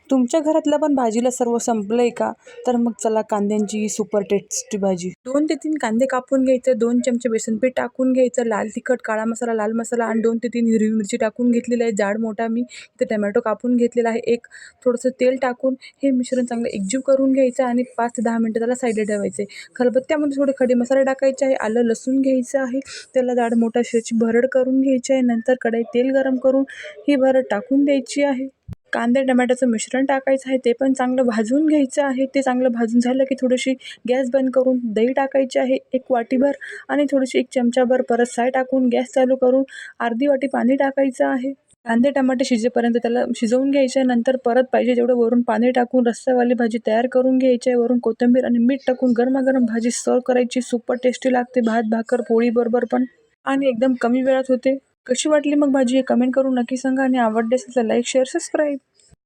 तुमच्या घरातलं पण भाजीला सर्व संपलंय का? तर मग चला कांद्यांची सुपर टेस्टी भाजी. 2 ते 3 कांदे कापून घ्यायचे, 2 चमचे बेसन पीठ टाकून घ्यायचं, लाल तिखट, काळा मसाला, लाल मसाला आणि 2 ते 3 हिरवी मिरची टाकून घेतलेली आहे. जाड मोठा मी इथे टोमॅटो कापून घेतलेला आहे. एक थोडंसं तेल टाकून हे मिश्रण चांगलं एकजीव करून घ्यायचं आणि 5 ते 10 मिनिटं त्याला साईडला ठेवायचे. खलबत्त्यामध्ये थोडे खडे मसाले टाकायचे आहे, आलं लसूण घ्यायचं आहे, त्याला जाड मोठा अशी भरड करून घ्यायची आहे. नंतर कढईत तेल गरम करून ही भरड टाकून द्यायची आहे. कांदे टोमॅटोचं मिश्रण टाकायचं आहे, ते पण चांगलं भाजून घ्यायचं आहे. ते चांगलं भाजून झालं की थोडीशी गॅस बंद करून दही टाकायची आहे 1 वाटीभर आणि थोडीशी 1 चमचाभर परत साय टाकून गॅस चालू करून अर्धी वाटी पाणी टाकायचं आहे. कांदे टमाटे शिजेपर्यंत त्याला शिजवून घ्यायचे. नंतर परत पाहिजे जेवढं वरून पाणी टाकून रस्सावाली भाजी तयार करून घ्यायची आहे. वरून कोथिंबीर आणि मीठ टाकून गरमागरम भाजी सर्व्ह करायची. सुपर टेस्टी लागते भात, भाकर, पोळी बरोबर पण आणि एकदम कमी वेळात होते. कशी वाटली मग भाजी हे कमेंट करून नक्की सांगा आणि आवडली असेल तर लाईक, शेअर, सबस्क्राईब.